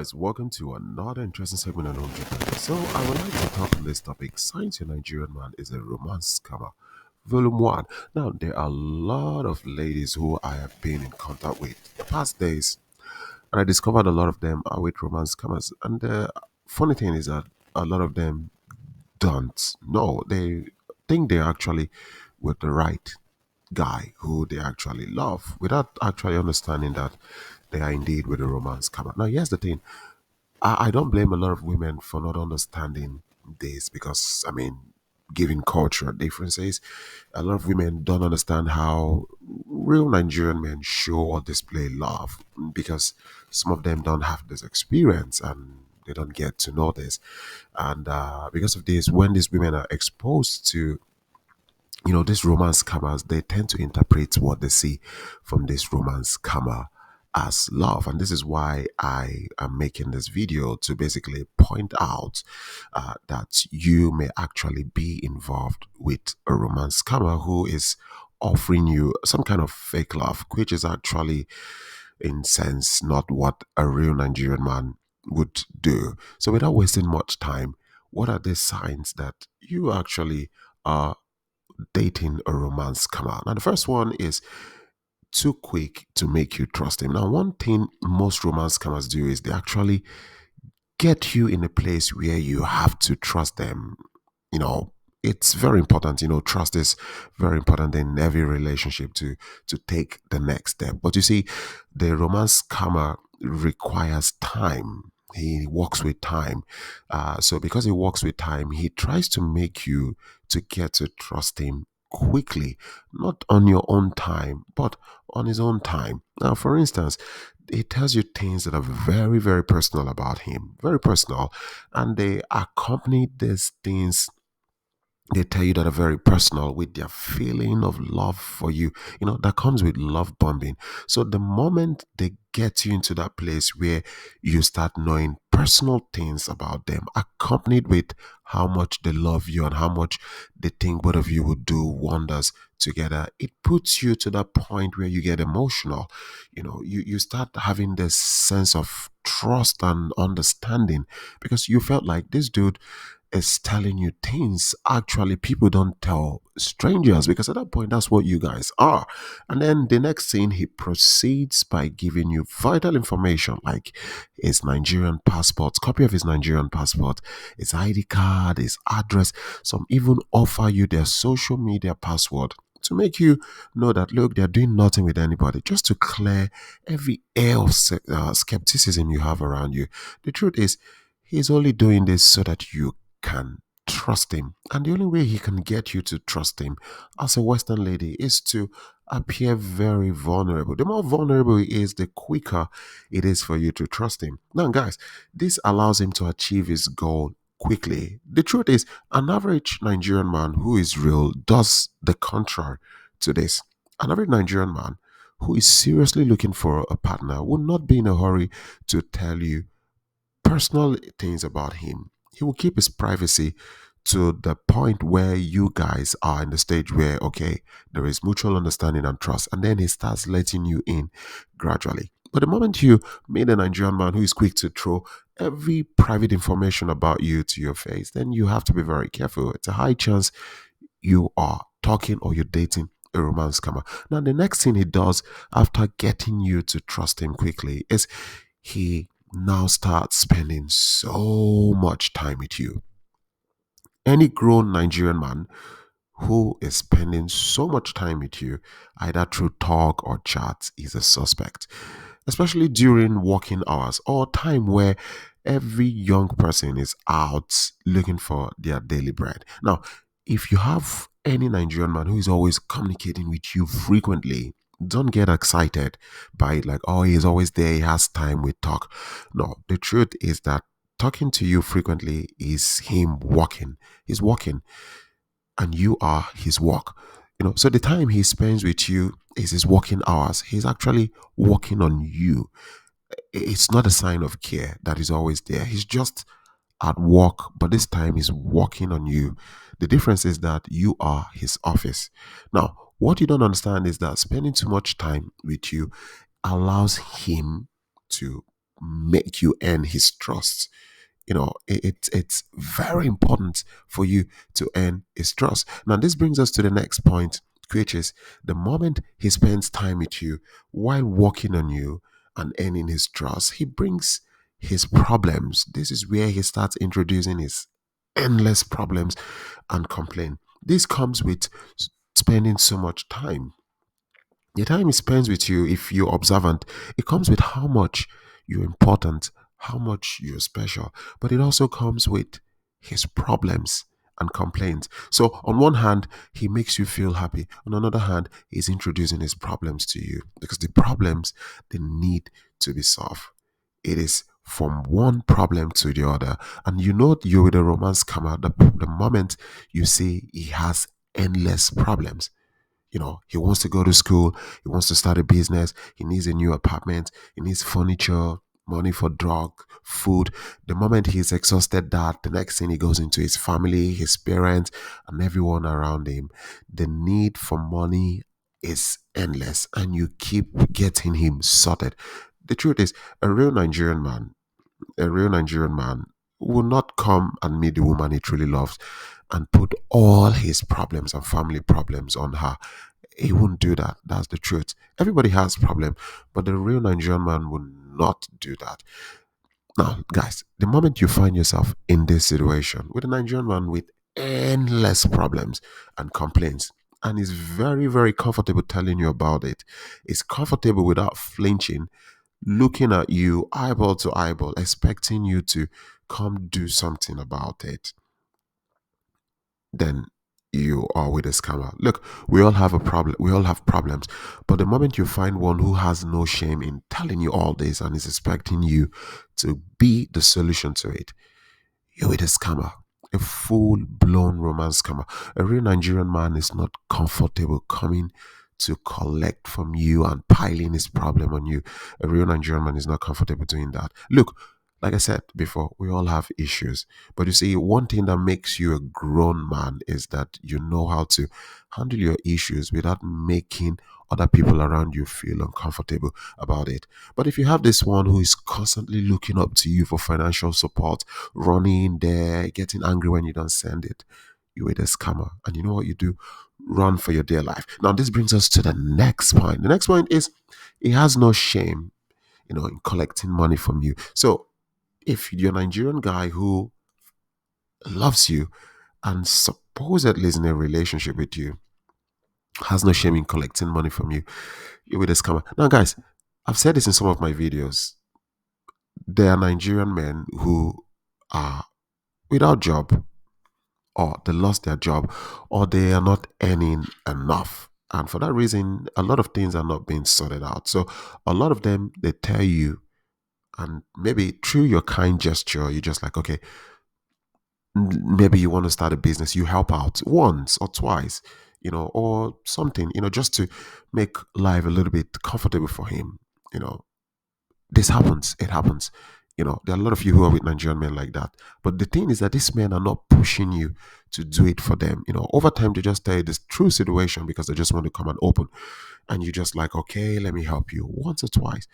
guys, welcome to another interesting segment on Home Japan. So, I would like to talk on this topic. Science Your Nigerian Man is a romance scammer. Volume 1. Now, there are a lot of ladies who I have been in contact with the past days, and I discovered a lot of them are with romance scammers. And the funny thing is that a lot of them don't know. They think they're actually with the right guy who they actually love without actually understanding that they are indeed with a romance scammer. Now, here's the thing. I don't blame a lot of women for not understanding this because, given cultural differences, a lot of women don't understand how real Nigerian men show or display love because some of them don't have this experience and they don't get to know this. And because of this, when these women are exposed to these romance scammers, they tend to interpret what they see from this romance scammer as love. And this is why I am making this video to basically point out that you may actually be involved with a romance scammer who is offering you some kind of fake love, which is actually, in sense, not what a real Nigerian man would do. So without wasting much time, what are the signs that you actually are dating a romance scammer? Now, the first one is too quick to make you trust him. Now, one thing most romance scammers do is they actually get you in a place where you have to trust them. You know, it's very important. Trust is very important in every relationship to take the next step. But you see, the romance scammer requires time. He works with time. So because he works with time, he tries to make you to get to trust him quickly, not on your own time, but on his own time. Now, for instance, he tells you things that are very, very personal about him, very personal, and they accompany these things they tell you that are very personal with their feeling of love for you, that comes with love bombing. So the moment they get you into that place where you start knowing personal things about them, accompanied with how much they love you and how much they think both of you would do wonders together, it puts you to that point where you get emotional. You start having this sense of trust and understanding because you felt like this dude is telling you things actually people don't tell strangers, because at that point that's what you guys are. And then the next thing, he proceeds by giving you vital information like his Nigerian passport, copy of his Nigerian passport, his ID card, his address. Some even offer you their social media password to make you know that, look, they're doing nothing with anybody, just to clear every air of skepticism you have around you. The truth is, he's only doing this so that you can trust him. And the only way he can get you to trust him as a Western lady is to appear very vulnerable. The more vulnerable he is, the quicker it is for you to trust him. Now, guys, this allows him to achieve his goal quickly. The truth is, an average Nigerian man who is real does the contrary to this. An average Nigerian man who is seriously looking for a partner will not be in a hurry to tell you personal things about him. He will keep his privacy to the point where you guys are in the stage where, okay, there is mutual understanding and trust, and then he starts letting you in gradually. But the moment you meet a Nigerian man who is quick to throw every private information about you to your face, then you have to be very careful. It's a high chance you are talking or you're dating a romance scammer. Now, the next thing he does after getting you to trust him quickly is he now starts spending so much time with you. Any grown Nigerian man who is spending so much time with you, either through talk or chat, is a suspect, especially during working hours or time where every young person is out looking for their daily bread. Now, if you have any Nigerian man who is always communicating with you frequently, don't get excited by it like, oh, he's always there, he has time, we talk. No, the truth is that talking to you frequently is him working. He's working and you are his work. So the time he spends with you is his working hours. He's actually working on you. It's not a sign of care that he's always there. He's just at work, but this time he's working on you. The difference is that you are his office. Now, what you don't understand is that spending too much time with you allows him to make you earn his trust. It's very important for you to earn his trust. Now, this brings us to the next point, which is the moment he spends time with you while working on you and earning his trust, he brings his problems. This is where he starts introducing his endless problems and complaint. This comes with spending so much time. The time he spends with you, if you're observant, it comes with how much you're important, how much you're special, but it also comes with his problems and complaints. So, on one hand, he makes you feel happy. On another hand, he's introducing his problems to you because the problems, they need to be solved. It is from one problem to the other. And you're with a romance camera the moment you see he has endless problems. He wants to go to school, he wants to start a business, he needs a new apartment, he needs furniture, money for drug, food. The moment he's exhausted that, the next thing he goes into his family, his parents, and everyone around him. The need for money is endless, and you keep getting him sorted. The truth is, a real Nigerian man will not come and meet the woman he truly loves and put all his problems and family problems on her. He won't do that. That's the truth. Everybody has problem, but the real Nigerian man will not do that. Now, guys, the moment you find yourself in this situation with a Nigerian man with endless problems and complaints, and is very, very comfortable telling you about it, is comfortable without flinching, looking at you eyeball to eyeball, expecting you to come do something about it, then you are with a scammer. Look, we all have a problem. We all have problems. But the moment you find one who has no shame in telling you all this and is expecting you to be the solution to it, you're with a scammer. A full blown romance scammer. A real Nigerian man is not comfortable coming to collect from you and piling his problem on you. A real Nigerian man is not comfortable doing that. Look, like I said before, we all have issues. But you see, one thing that makes you a grown man is that you know how to handle your issues without making other people around you feel uncomfortable about it. But if you have this one who is constantly looking up to you for financial support, running there, getting angry when you don't send it, you're a scammer. And you know what you do? Run for your dear life. Now, this brings us to the next point. The next point is he has no shame, in collecting money from you. So if you're a Nigerian guy who loves you and supposedly is in a relationship with you, has no shame in collecting money from you, you're with a scammer. Now, guys, I've said this in some of my videos. There are Nigerian men who are without job, or they lost their job, or they are not earning enough. And for that reason, a lot of things are not being sorted out. So a lot of them, they tell you, and maybe through your kind gesture, you're just like, okay, maybe you want to start a business, you help out once or twice, or something, just to make life a little bit comfortable for him. You know, this happens, it happens. There are a lot of you who are with Nigerian men like that. But the thing is that these men are not pushing you to do it for them. Over time, they just tell you this true situation because they just want to come and open. And you just like, okay, let me help you once or twice.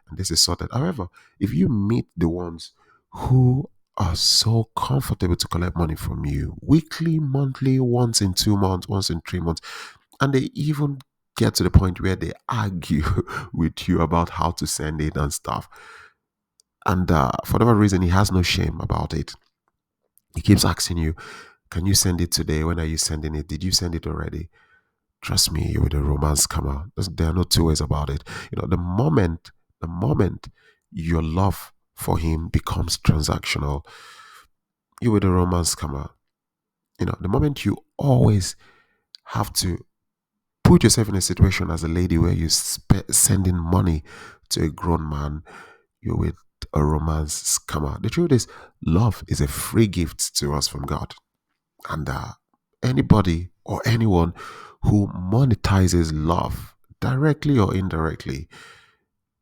And this is sorted. However, if you meet the ones who are so comfortable to collect money from you weekly, monthly, once in 2 months, once in 3 months, and they even get to the point where they argue with you about how to send it and stuff. And for whatever reason, he has no shame about it. He keeps asking you, can you send it today? When are you sending it? Did you send it already? Trust me, you're with a romance scammer. There are no two ways about it. The moment your love for him becomes transactional, you're with a romance scammer. The moment you always have to put yourself in a situation as a lady where you're sending money to a grown man, you're with a romance scammer. The truth is, love is a free gift to us from God. And anybody or anyone who monetizes love directly or indirectly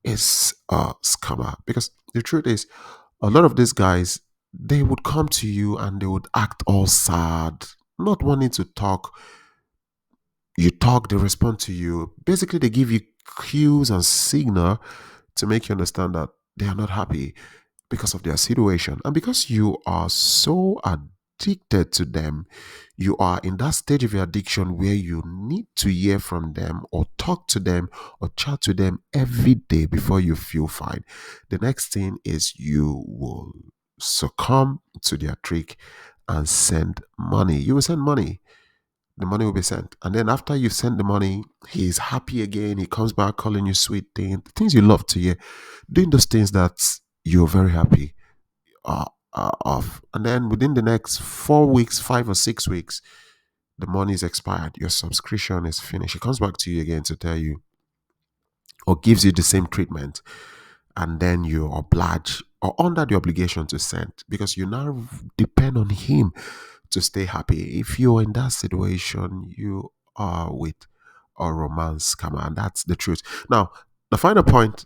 is a scammer. Because the truth is, a lot of these guys, they would come to you and they would act all sad, not wanting to talk. You talk, they respond to you. Basically, they give you cues and signal to make you understand that They are not happy because of their situation. And because you are so addicted to them, you are in that stage of your addiction where you need to hear from them or talk to them or chat to them every day before you feel fine. The next thing is you will succumb to their trick and send money. You will send money. The money will be sent. And then after you send the money, he's happy again. He comes back calling you sweet things you love to hear, doing those things that you're very happy of. And then within the next 4 weeks, 5 or 6 weeks, the money is expired. Your subscription is finished. He comes back to you again to tell you or gives you the same treatment. And then you're obliged or under the obligation to send because you now depend on him to stay happy. If you're in that situation, you are with a romance scammer, and that's the truth. Now, the final point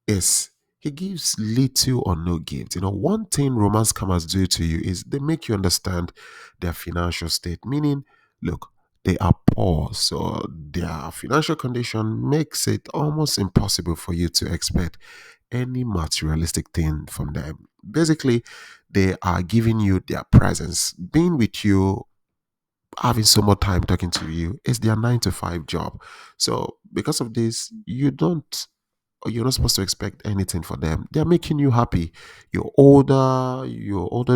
is he gives little or no gift. One thing romance scammers do to you is they make you understand their financial state, meaning, look, they are poor, so their financial condition makes it almost impossible for you to expect any materialistic thing from them. Basically, they are giving you their presence, being with you, having so much time talking to you is their 9 to 5 job. So because of this, you're not supposed to expect anything for them. They're making you happy. You're older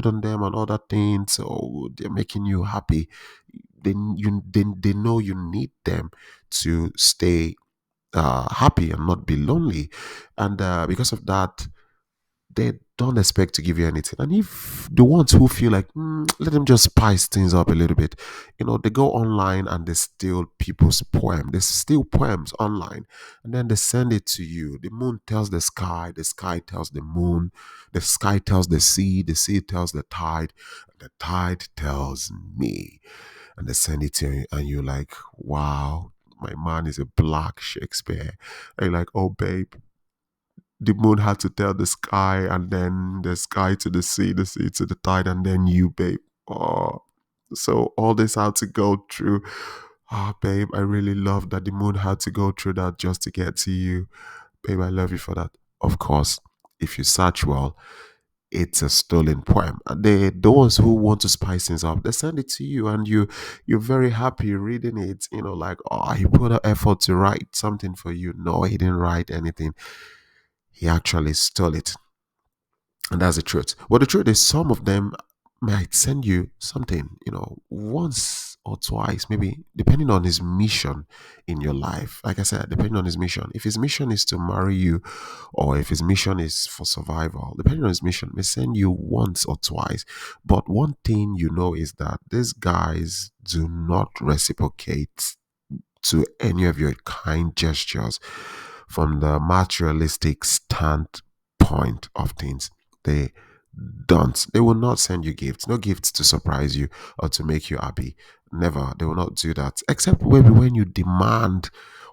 than them and other things, so they're making you happy. They know you need them to stay happy and not be lonely. And because of that, they don't expect to give you anything. And if the ones who feel like, let them just spice things up a little bit, they go online and they steal people's poem. They steal poems online and then they send it to you. The moon tells the sky tells the moon, the sky tells the sea tells the tide tells me. And they send it to you and you're like, wow, my man is a black Shakespeare. And you're like, oh, babe, the moon had to tell the sky, and then the sky to the sea to the tide, and then you, babe. Oh, so all this had to go through. Ah, babe, I really love that the moon had to go through that just to get to you. Babe, I love you for that. Of course, if you search well, it's a stolen poem. And those who want to spice things up, they send it to you, and you're very happy reading it. Like, oh, he put an effort to write something for you. No, he didn't write anything. He actually stole it. And that's the truth. Well, the truth is, some of them might send you something, once or twice, maybe depending on his mission in your life. Like I said, depending on his mission. If his mission is to marry you, or if his mission is for survival, depending on his mission, may send you once or twice. But one thing you know is that these guys do not reciprocate to any of your kind gestures from the materialistic standpoint of things. They don't. They will not send you gifts. No gifts to surprise you or to make you happy. Never. They will not do that. Except maybe when you demand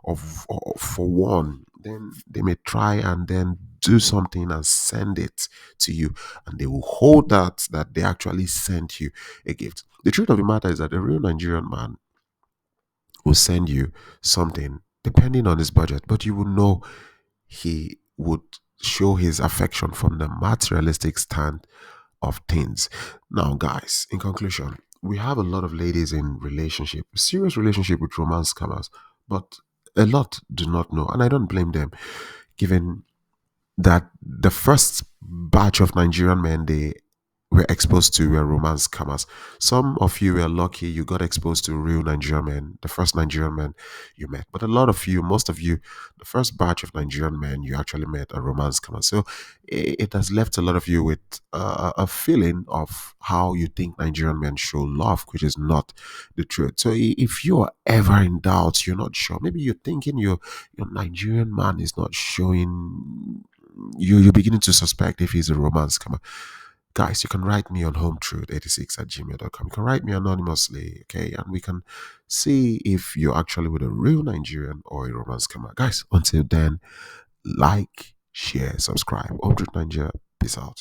for one, then they may try and then do something and send it to you, and they will hold that they actually sent you a gift. The truth of the matter is that a real Nigerian man will send you something depending on his budget, but you will know he would show his affection from the materialistic stand of things. Now, guys, in conclusion, we have a lot of ladies in serious relationship with romance scammers, but a lot do not know, and I don't blame them, given that the first batch of Nigerian men they were exposed to were romance scammers. Some of you were lucky you got exposed to real Nigerian men, the first Nigerian men you met. But a lot of you, most of you, the first batch of Nigerian men you actually met a romance scammer. So it has left a lot of you with a feeling of how you think Nigerian men show love, which is not the truth. So if you are ever in doubt, you're not sure, maybe you're thinking your Nigerian man is not showing, you're beginning to suspect if he's a romance scammer. Guys, you can write me on hometruth86 at gmail.com. You can write me anonymously, okay? And we can see if you're actually with a real Nigerian or a romance scammer. Guys, until then, like, share, subscribe. Home Truth Nigeria. Peace out.